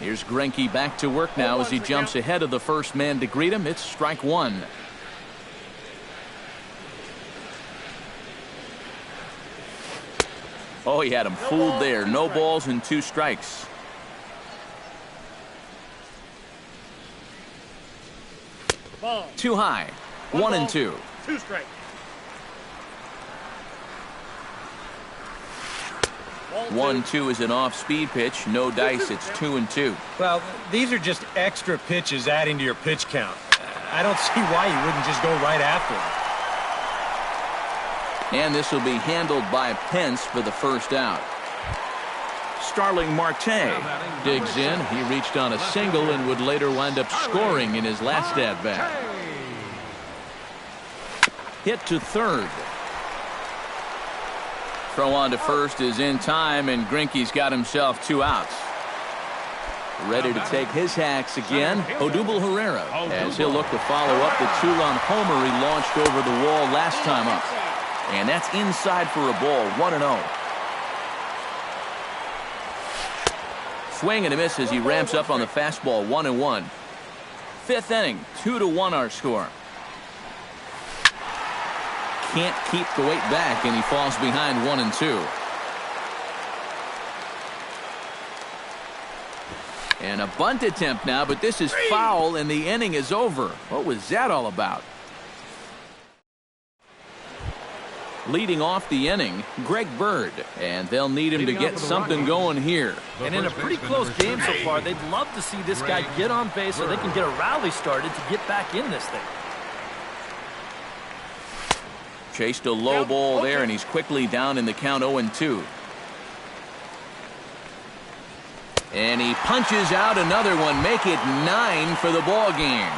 Here's Greinke back to work now as he jumps ahead of the first man to greet him. It's strike one. Oh, he had him fooled there. No balls and 2 strikes. Too high. 1-2. 2 strikes. 1-2 is an off-speed pitch. No dice. It's 2-2. Well, these are just extra pitches adding to your pitch count. I don't see why you wouldn't just go right after them. And this will be handled by Pence for the first out. Starling Marte digs in. He reached on a single and would later wind up scoring in his last at-bat. Hit to third. Throw on to first is in time, and Greinke's got himself 2 outs. Ready to take his hacks again, Odubel Herrera, as he'll look to follow up the 2-run homer he launched over the wall last time up. And that's inside for a ball, 1-0. Swing and a miss as he ramps up on the fastball, 1-1. 5th inning, 2-1 our score. Can't keep the weight back, and he falls behind 1-2. And a bunt attempt now, but this is foul, and the inning is over. What was that all about? Leading off the inning, Greg Bird, and they'll need him to get something going here. And in a pretty close game so far, they'd love to see this guy get on base so they can get a rally started to get back in this thing. Chased a low ball there, and he's quickly down in the count, 0-2. And he punches out another one, make it 9 for the ball game.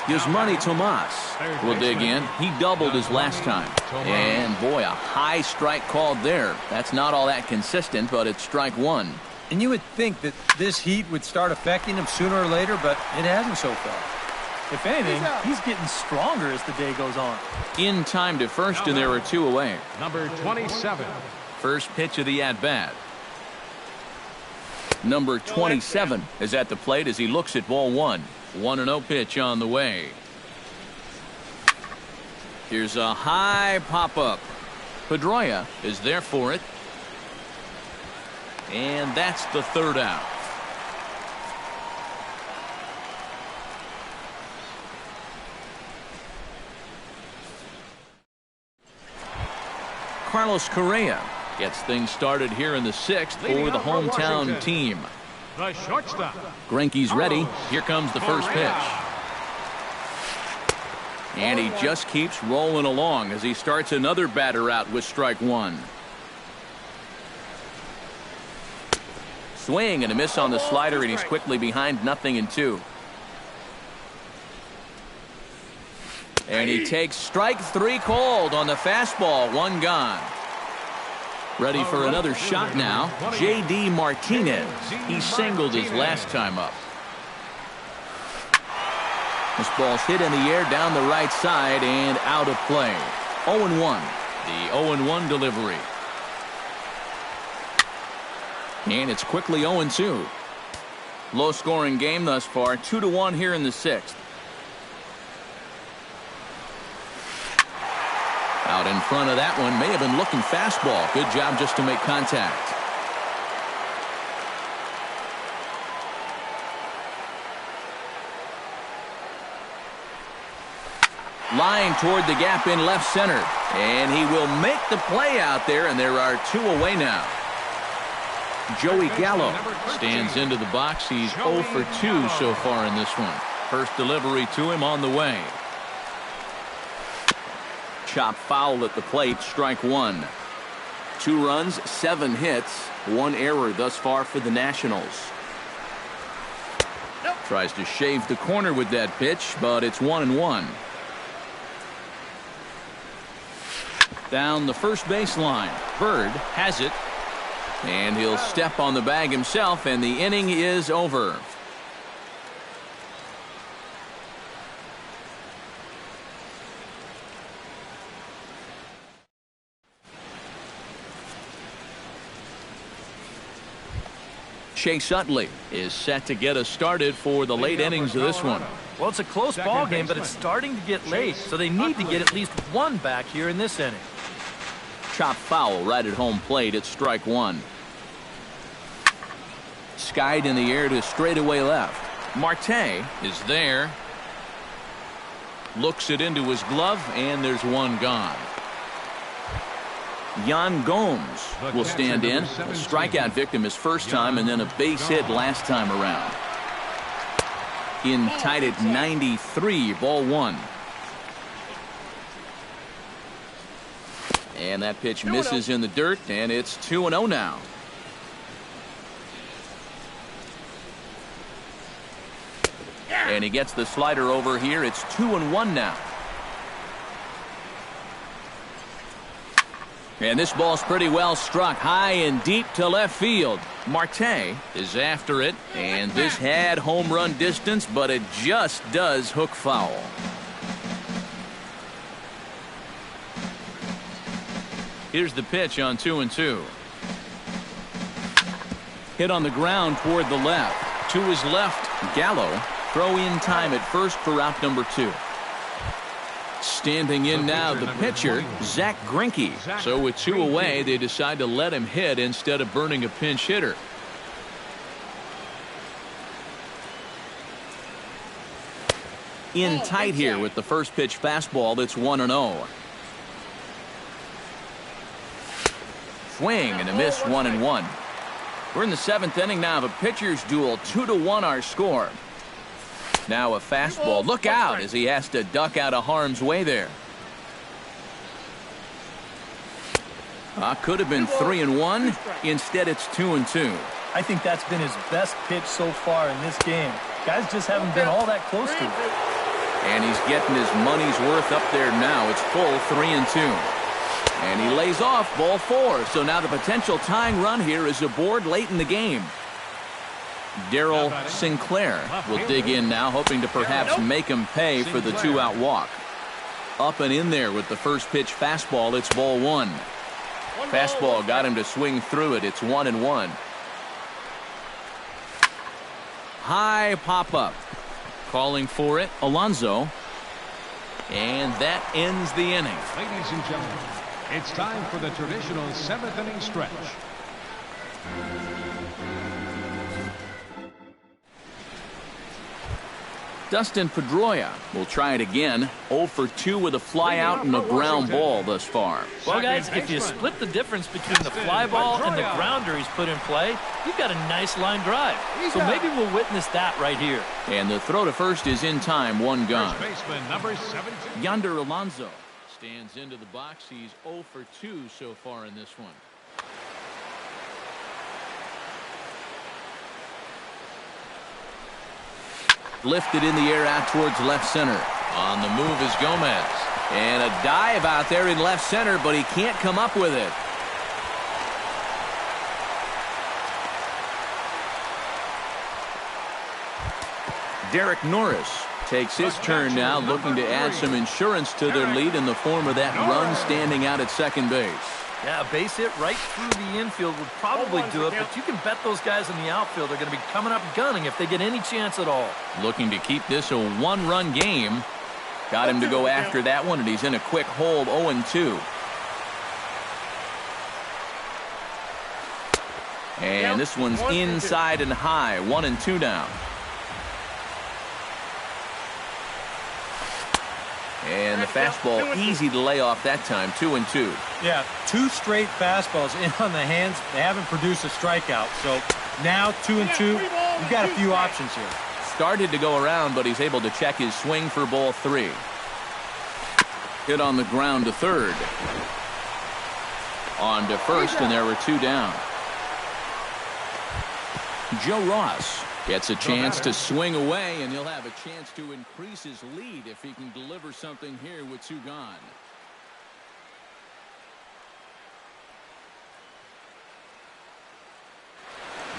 Yasmani Tomas will dig in. He doubled his last time. And boy, a high strike called there. That's not all that consistent, but it's strike one. And you would think that this heat would start affecting him sooner or later, but it hasn't so far. If anything, he's getting stronger as the day goes on. In time to first, and there are 2 away. Number 27. First pitch of the at-bat. Number 27 is at the plate as he looks at ball 1. 1-0 pitch on the way. Here's a high pop-up. Pedroia is there for it. And that's the 3rd out. Carlos Correa gets things started here in the 6th for the hometown team. The shortstop. Greinke's ready. Here comes the first pitch. And he just keeps rolling along as he starts another batter out with strike 1. Swing and a miss on the slider, and he's quickly behind 0-2. And he takes strike 3 called on the fastball. 1 gone. Ready for another shot now. J.D. Martinez. He singled his last time up. This ball's hit in the air down the right side and out of play. 0-1. The 0-1 delivery. And it's quickly 0-2. Low scoring game thus far. 2-1 here in the 6th. Out in front of that one, may have been looking fastball. Good job just to make contact. Line toward the gap in left center. And he will make the play out there, and there are 2 away now. Joey Gallo stands into the box. He's 0 for 2 so far in this one. First delivery to him on the way. Chop foul at the plate, strike 1. 2 runs, 7 hits, 1 error thus far for the Nationals. Tries to shave the corner with that pitch, but it's 1-1. Down the first baseline. Bird has it. And he'll step on the bag himself, and the inning is over. Chase Utley is set to get us started for the late innings of this one. Well, it's a close ball game, but it's starting to get late, so they need to get at least one back here in this inning. Chop foul right at home plate. It's strike one. Skied in the air to straightaway left. Marte is there. Looks it into his glove, and there's one gone. Yan Gomes will stand in. A strikeout victim his first time, and then a base hit last time around. In tied at 93, ball one. And that pitch misses in the dirt, and it's 2-0 now. And he gets the slider over here. It's 2-1 now. And this ball's pretty well struck high and deep to left field. Marte is after it, and this had home run distance, but it just does hook foul. Here's the pitch on 2-2. Hit on the ground toward the left. To his left, Gallo. Throw in time at first for out number 2. Standing in now, the pitcher, Zach Greinke. So with 2 away, they decide to let him hit instead of burning a pinch hitter. In tight here with the first pitch fastball. That's 1-0. Swing and a miss, 1-1. We're in the 7th inning now of a pitcher's duel. 2-1 our score. Now a fastball. Look out as he has to duck out of harm's way there. Could have been 3-1. Instead, it's 2-2. I think that's been his best pitch so far in this game. Guys just haven't been all that close to it. And he's getting his money's worth up there now. It's full 3-2. And he lays off ball 4. So now the potential tying run here is aboard late in the game. Darryl Sinclair will dig in now, hoping to perhaps make him pay for the 2-out walk. Up and in there with the first pitch fastball. It's ball 1. Fastball got him to swing through it. It's 1-1. High pop-up. Calling for it, Alonso. And that ends the inning. Ladies and gentlemen, it's time for the traditional 7th inning stretch. Dustin Pedroia will try it again. 0 for 2 with a fly out and a ground ball thus far. Well, guys, if you split the difference between the fly ball and the grounder he's put in play, you've got a nice line drive. So maybe we'll witness that right here. And the throw to first is in time, 1 gone. First baseman, number 17. Yonder Alonso stands into the box. He's 0 for 2 so far in this one. Lifted in the air out towards left center. On the move is Gomez. And a dive out there in left center, but he can't come up with it. Derek Norris takes his turn now, looking to add some insurance to their lead in the form of that run standing out at second base. Yeah, a base hit right through the infield would probably do it, but you can bet those guys in the outfield are going to be coming up gunning if they get any chance at all. Looking to keep this a 1-run game. Got him to go after that one, and he's in a quick hold, 0-2. And this one's inside and high, 1-2 now. And the fastball easy to lay off that time, 2-2. Yeah, 2 straight fastballs in on the hands. They haven't produced a strikeout. So now 2-2. You've got a few options here. Started to go around, but he's able to check his swing for ball 3. Hit on the ground to third. On to first, and there were 2 down. Joe Ross gets a chance to swing away, and he'll have a chance to increase his lead if he can deliver something here with 2 gone.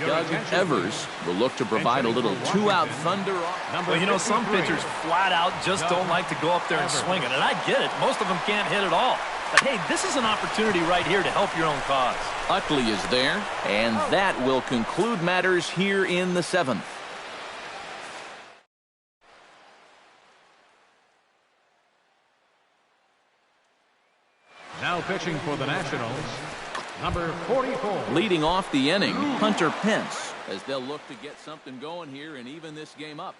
Doug Evers will look to provide a little 2-out thunder. Well, you know, some pitchers flat out just don't like to go up there and swing it, and I get it. Most of them can't hit at all. But, hey, this is an opportunity right here to help your own cause. Utley is there, and that will conclude matters here in the 7th. Now pitching for the Nationals, number 44. Leading off the inning, Hunter Pence, as they'll look to get something going here and even this game up.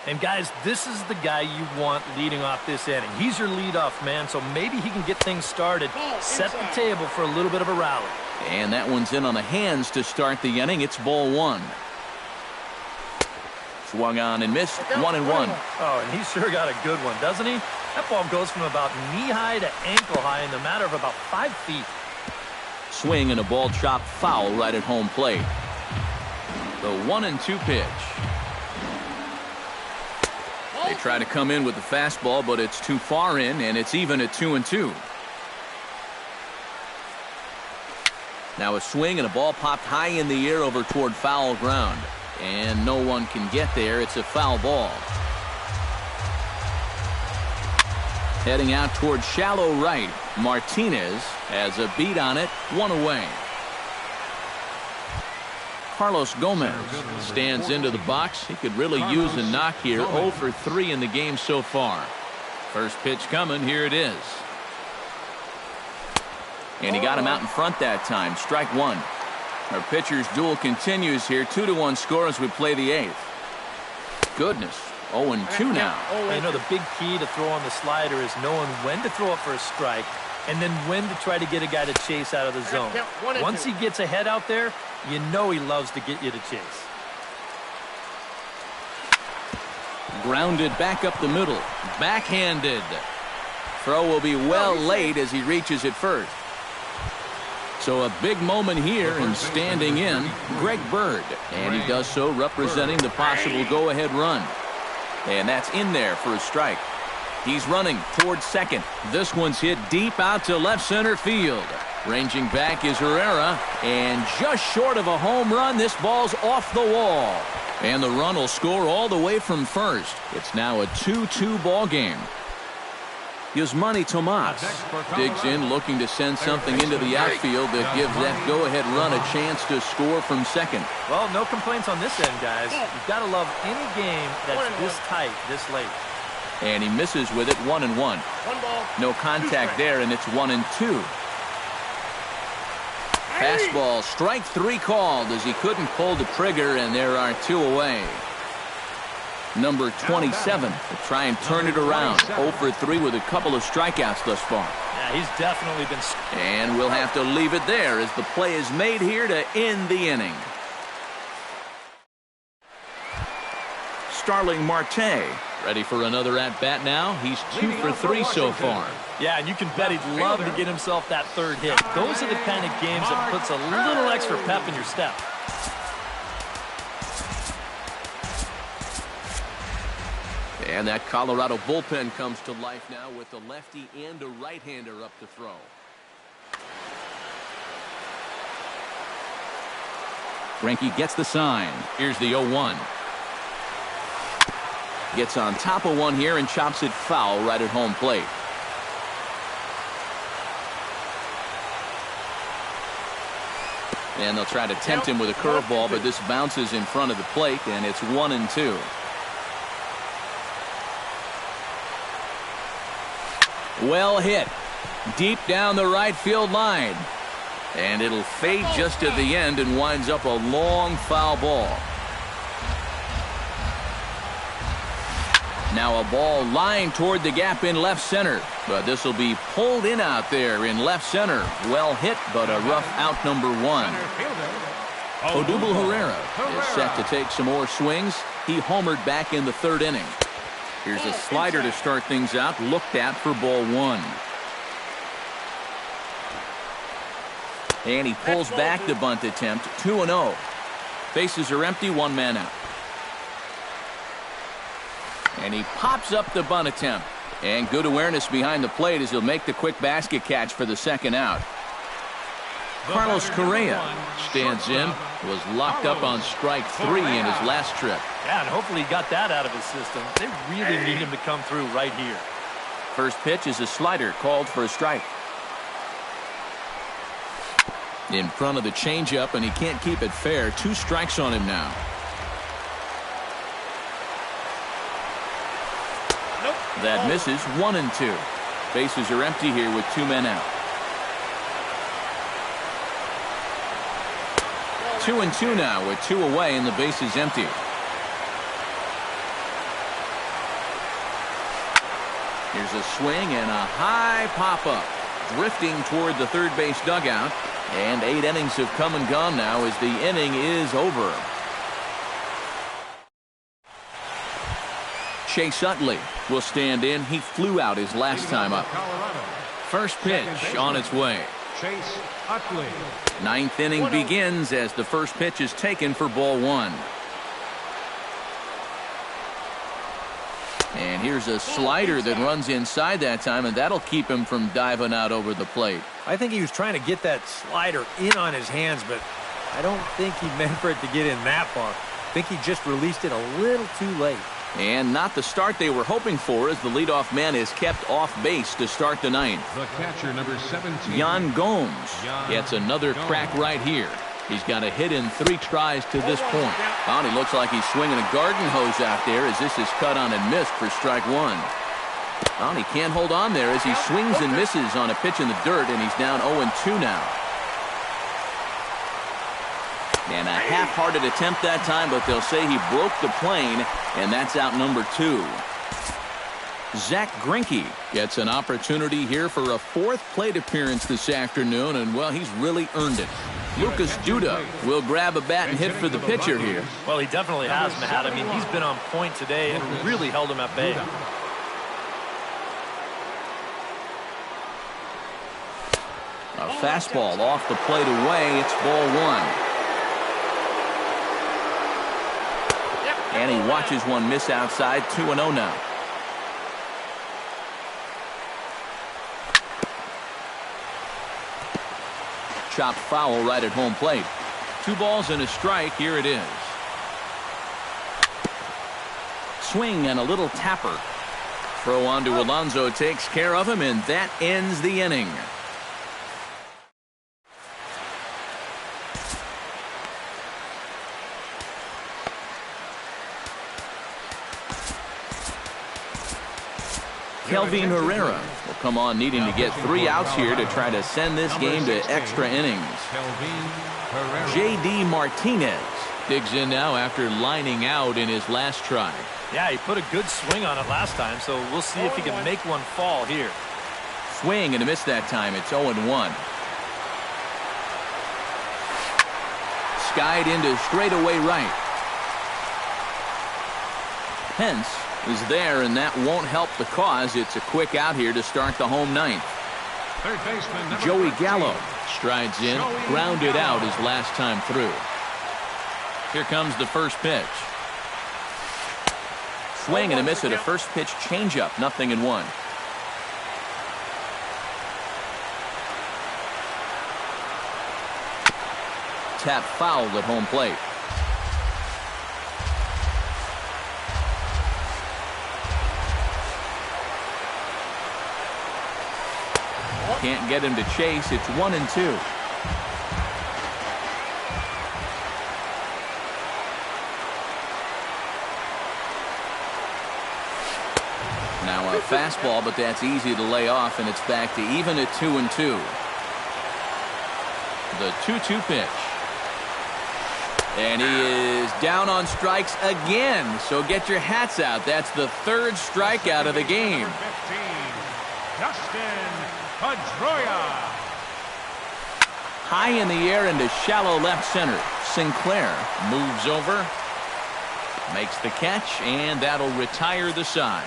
And, guys, this is the guy you want leading off this inning. He's your leadoff man, so maybe he can get things started, set the table for a little bit of a rally. And that one's in on the hands to start the inning. It's ball 1. Swung on and missed, 1-1. Oh, and he sure got a good one, doesn't he? That ball goes from about knee-high to ankle-high in the matter of about 5 feet. Swing and a ball chopped foul right at home plate. The 1-2 pitch. They try to come in with the fastball, but it's too far in, and it's even at 2-2. Now a swing and a ball popped high in the air over toward foul ground. And no one can get there. It's a foul ball. Heading out toward shallow right. Martinez has a beat on it. 1 away. Carlos Gomez stands into the box. He could really use a knock here. 0 for 3 in the game so far. First pitch coming. Here it is. And he got him out in front that time. Strike 1. Our pitcher's duel continues here. 2-1 score as we play the 8th. Goodness. 0-2 now. You know, the big key to throw on the slider is knowing when to throw it for a strike and then when to try to get a guy to chase out of the zone. Once he gets ahead out there, you know he loves to get you to chase. Grounded back up the middle. Backhanded. Throw will be well laid as he reaches it first. So a big moment here, and standing in, Greg Bird. And he does so representing the possible go-ahead run. And that's in there for a strike. He's running towards second. This one's hit deep out to left center field. Ranging back is Herrera. And just short of a home run, this ball's off the wall. And the run will score all the way from first. It's now a 2-2 ball game. Yasmani Tomas digs in, looking to send something into the outfield that gives that go-ahead run a chance to score from second. Well, no complaints on this end, guys. You've got to love any game that's this tight, this late. And he misses with it. 1-1. No contact there, and it's 1-2. Fastball, strike 3 called as he couldn't pull the trigger, and there are 2 away. Number 27 to try and turn it around. 0 for 3 with a couple of strikeouts thus far. Yeah, he's definitely been... And we'll have to leave it there as the play is made here to end the inning. Starling Marte ready for another at-bat now. He's 2 for 3 so far. Yeah, and you can bet he'd love to get himself that 3rd hit. Those are the kind of games that puts a little extra pep in your step. And that Colorado bullpen comes to life now with a lefty and a right-hander up to throw. Greinke gets the sign. Here's the 0-1. Gets on top of one here and chops it foul right at home plate. And they'll try to tempt him with a curveball, but this bounces in front of the plate, and it's 1-2. Well hit. Deep down the right field line. And it'll fade just at the end and winds up a long foul ball. Now a ball lined toward the gap in left center. But this will be pulled in out there in left center. Well hit, but a rough out number 1. Odubel Herrera is set to take some more swings. He homered back in the 3rd inning. Here's a slider to start things out, looked at for ball 1. And he pulls back the bunt attempt, 2-0. Bases are empty, 1 man out. And he pops up the bunt attempt. And good awareness behind the plate as he'll make the quick basket catch for the 2nd out. Carlos Correa stands in. Was locked up on strike 3 in his last trip. Yeah, and hopefully he got that out of his system. They really need him to come through right here. First pitch is a slider called for a strike. In front of the changeup, and he can't keep it fair. 2 strikes on him now. That misses. 1-2. Bases are empty here with 2 men out. 2-2 now with 2 away and the bases empty. Here's a swing and a high pop-up. Drifting toward the third base dugout. And 8 innings have come and gone now as the inning is over. Chase Utley will stand in. He flew out his last time up. First pitch on its way. Chase Utley. 9th inning begins as the first pitch is taken for ball 1. And here's a slider that runs inside that time, and that'll keep him from diving out over the plate. I think he was trying to get that slider in on his hands, but I don't think he meant for it to get in that far. I think he just released it a little too late. And not the start they were hoping for, as the leadoff man is kept off base to start the 9th. The catcher, number 17. Yan Gomes gets another crack right here. He's got a hit in 3 tries to this point. Oh, and he looks like he's swinging a garden hose out there as this is cut on and missed for strike 1. Oh, and he can't hold on there as he swings and misses on a pitch in the dirt, and he's down 0-2 now. And a half-hearted attempt that time, but they'll say he broke the plane, and that's out number 2. Zach Greinke gets an opportunity here for a 4th plate appearance this afternoon, and, well, he's really earned it. Lucas Duda will grab a bat and hit for the pitcher here. Well, he definitely has, Matt. I mean, he's been on point today and really held him at bay. A fastball off the plate away. It's ball 1. And he watches one miss outside. 2-0 now. Chopped foul right at home plate. 2 balls and a strike. Here it is. Swing and a little tapper. Throw on to Alonso takes care of him, and that ends the inning. Kelvin Herrera will come on needing to get 3 outs here to try to send this game to extra innings. J.D. Martinez digs in now after lining out in his last try. Yeah, he put a good swing on it last time, so we'll see if he can make one fall here. Swing and a miss that time. It's 0-1. Skied into straightaway right. Pence is there, and that won't help the cause. It's a quick out here to start the home 9th. Third baseman, Joey Gallo strides in, grounded out his last time through. Here comes the first pitch. Swing and a miss at a first pitch changeup. 0-1. Tap fouled at home plate. Can't get him to chase. It's 1-2. Now a fastball, but that's easy to lay off, and it's back to even at 2-2. The 2-2 pitch. And he is down on strikes again. So get your hats out. That's the 3rd strikeout of the game. Pedroia. High in the air into shallow left center. Sinclair moves over, makes the catch, and that'll retire the side.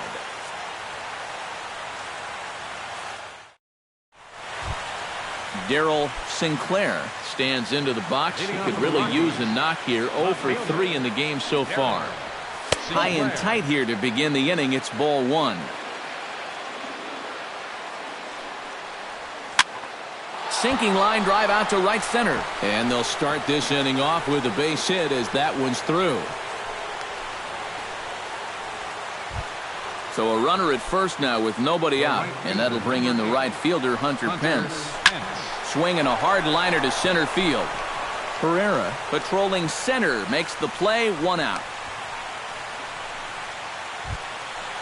Darryl Sinclair stands into the box. He could really use a knock here. 0 for 3 in the game so far. High and tight here to begin the inning. It's ball 1. sinking line drive out to right center. And they'll start this inning off with a base hit as that one's through. So a runner at first now with nobody out, and that'll bring in the right fielder, Hunter Pence. Swinging a hard liner to center field. Pereira, patrolling center, makes the play, 1 out.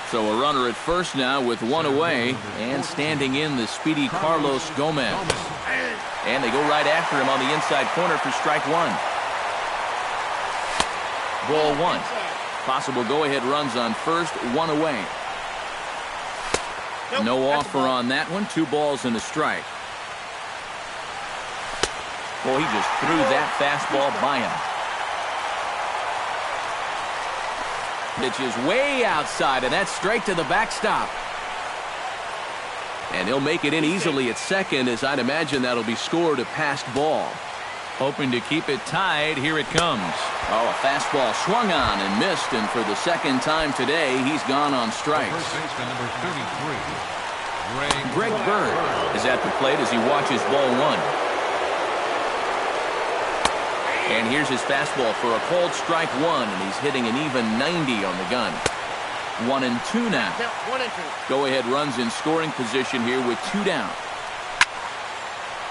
So a runner at first now with 1 away, and standing in the speedy Carlos Gomez. And they go right after him on the inside corner for strike 1. Ball 1. Possible go-ahead runs on first, 1 away. No offer on that one. 2 balls and a strike. Boy, he just threw that fastball by him. Pitch is way outside, and that's straight to the backstop. And he'll make it in easily at second, as I'd imagine that'll be scored a passed ball. Hoping to keep it tied. Here it comes. Oh, a fastball swung on and missed, and for the second time today, he's gone on strikes. First baseman number 33, Greg Bird is at the plate as he watches ball 1. And here's his fastball for a called strike 1, and he's hitting an even 90 on the gun. 1-2 now. Go-ahead runs in scoring position here with 2 down.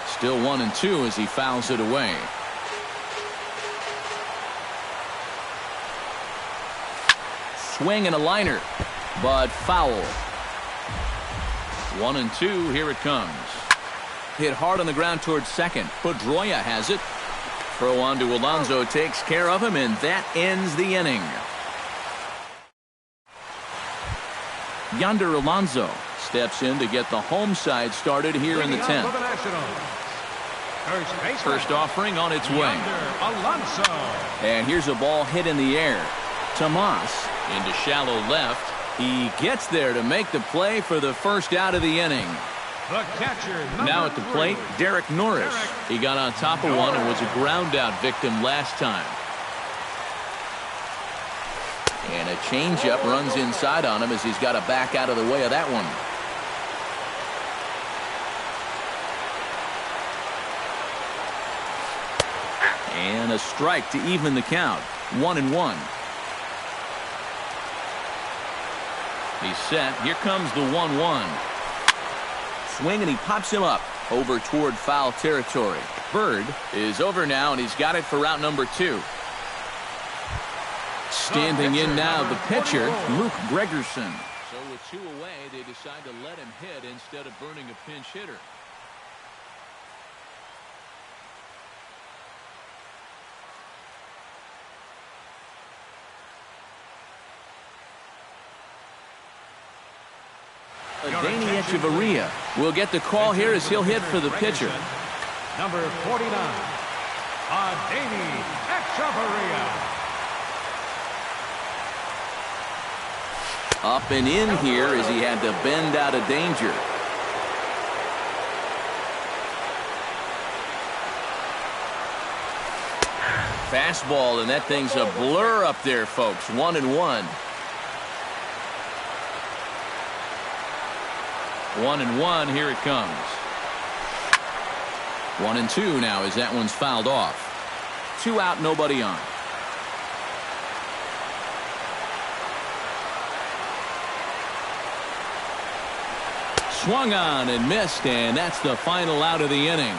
Still 1-2 as he fouls it away. Swing and a liner, but foul. 1-2, here it comes. Hit hard on the ground towards second. Pedroia has it. Throw on to Alonso takes care of him, and that ends the inning. Yonder Alonso steps in to get the home side started here in the 10th. First offering on its way. And here's a ball hit in the air. Tomas into shallow left. He gets there to make the play for the first out of the inning. the catcher, now at the plate, Derek Norris. He got on top of one and was a ground-out victim last time. And a changeup runs inside on him as he's got to back out of the way of that one. And a strike to even the count. 1-1. He's set. Here comes the 1-1. Swing, and he pops him up over toward foul territory. Bird is over now, and he's got it for route number 2. Standing in now, the pitcher, Luke Gregerson. So with 2 away, they decide to let him hit instead of burning a pinch hitter. Danny Echeverria will get the call here as he'll hit for the pitcher. Number 49, Danny Echeverria. Up and in here as he had to bend out of danger. Fastball, and that thing's a blur up there, folks. 1-1. 1-1, here it comes. 1-2 now as that one's fouled off. 2 out, nobody on. Swung on and missed, and that's the final out of the inning.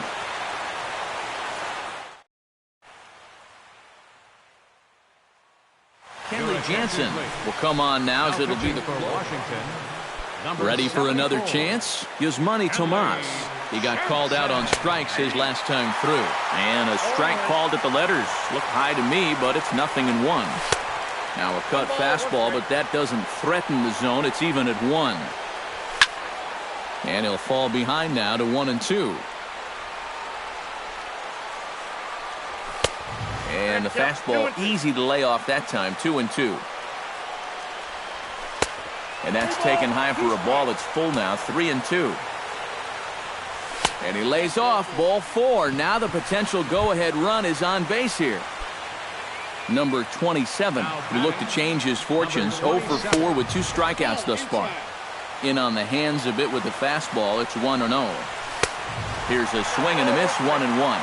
Kenley Jansen will come on now as it'll be the Washington. Ready for another chance? Yasmani Tomas. He got called out on strikes his last time through. And a strike called at the letters. Looked high to me, but it's 0-1. Now a cut fastball, but that doesn't threaten the zone. It's even at 1. And he'll fall behind now to 1-2. And the fastball easy to lay off that time. 2-2. And that's taken high for a ball. It's full now. 3-2. And he lays off ball 4. Now the potential go-ahead run is on base here. Number 27 will look to change his fortunes. 0 for 4 with 2 strikeouts thus far. In on the hands a bit with the fastball. It's 1-0. Here's a swing and a miss, 1-1.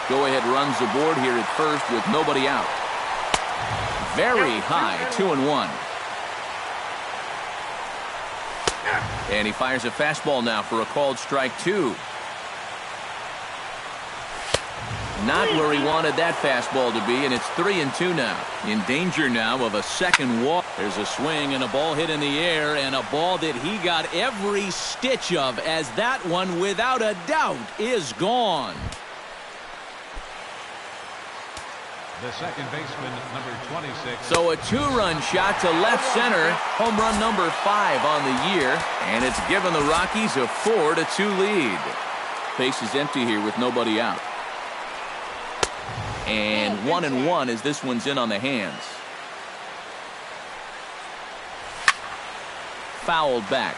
Go-ahead runs the board here at first with nobody out. Very high, 2-1. And he fires a fastball now for a called strike 2. Not where he wanted that fastball to be, and it's 3-2 now. In danger now of a second walk. There's a swing and a ball hit in the air, and a ball that he got every stitch of, as that one, without a doubt, is gone. The second baseman, number 26. So a 2-run shot to left center. Home run number 5 on the year. And it's given the Rockies a 4-2 lead. Base is empty here with nobody out. And 1-1 as this one's in on the hands. Fouled back.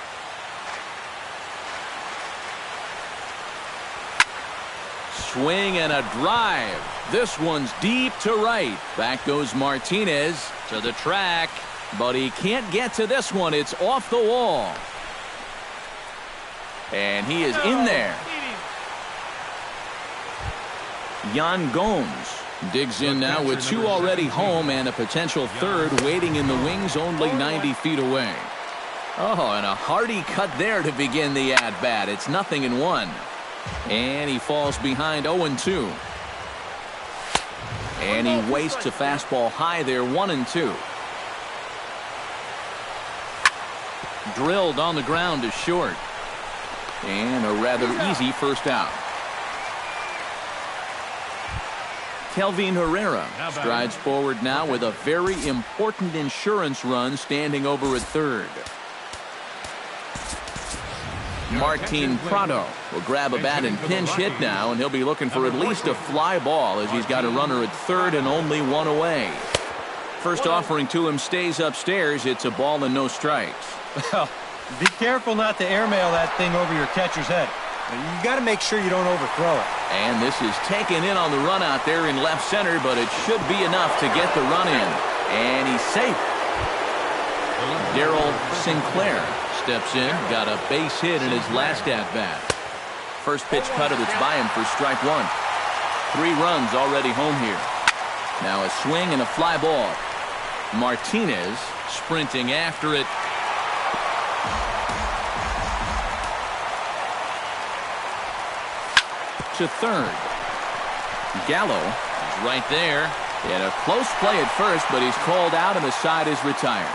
Swing and a drive. This one's deep to right. Back goes Martinez to the track, but he can't get to this one. It's off the wall. And he is in there. Yan Gomes digs in now with 2 already home and a potential third waiting in the wings only 90 feet away. Oh, and a hearty cut there to begin the at-bat. It's 0-1. And he falls behind 0-2. And he wastes a fastball high there, 1-2. Drilled on the ground to short. And a rather easy first out. Kelvin Herrera strides forward now with a very important insurance run standing over at third. Martin Prado will grab a bat and pinch hit now, and he'll be looking for at least a fly ball as he's got a runner at third and only 1 away. First offering to him stays upstairs. It's a ball and no strikes. Well, be careful not to airmail that thing over your catcher's head. You got to make sure you don't overthrow it. And this is taken in on the run out there in left center, but it should be enough to get the run in. And he's safe. Darryl Sinclair steps in, got a base hit in his last at-bat. First pitch cutter that's by him for strike 1. 3 runs already home here. Now a swing and a fly ball. Martinez sprinting after it. To third. Gallo is right there. He had a close play at first, but he's called out and the side is retired.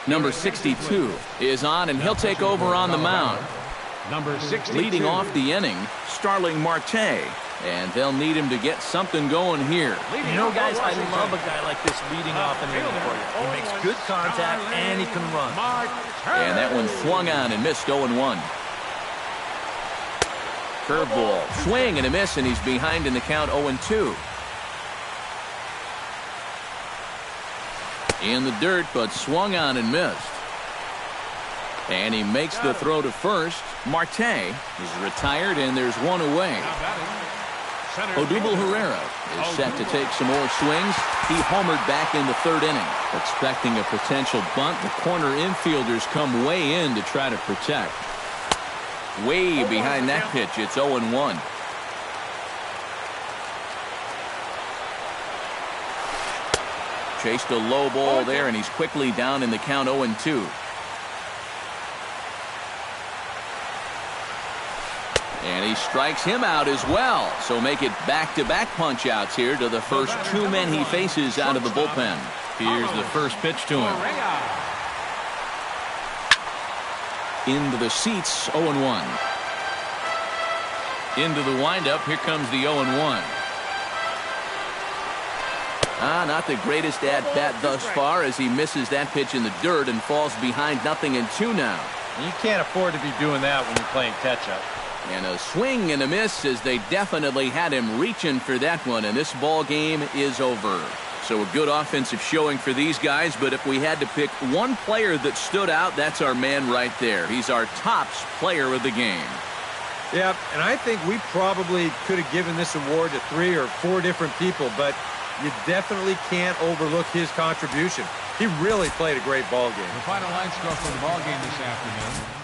Number 62 is on, and he'll take over on the mound. Number 62. Leading off the inning, Starling Marte. And they'll need him to get something going here. You know, guys, I love a guy like this leading off an inning for you. He makes good contact and he can run. And that one swung on and missed 0-1. Curveball, swing and a miss, and he's behind in the count 0-2. In the dirt, but swung on and missed. And he makes the throw to first. Marte is retired, and there's 1 away. Odubel Herrera is set to take some more swings. He homered back in the 3rd inning. Expecting a potential bunt, the corner infielders come way in to try to protect. Way behind that pitch, it's 0-1. Chased a low ball there, and he's quickly down in the count 0-2. And he strikes him out as well. So make it back-to-back punch-outs here to the first 2 men he faces out of the bullpen. Here's the first pitch to him. Into the seats, 0-1. Into the windup, here comes the 0-1. Not the greatest at-bat thus far as he misses that pitch in the dirt and falls behind 0-2 now. You can't afford to be doing that when you're playing catch-up. And a swing and a miss as they definitely had him reaching for that one, and this ball game is over. So a good offensive showing for these guys, but if we had to pick one player that stood out, that's our man right there. He's our tops player of the game. Yeah, and I think we probably could have given this award to 3 or 4 different people, but you definitely can't overlook his contribution. He really played a great ball game. The final line score for the ball game this afternoon.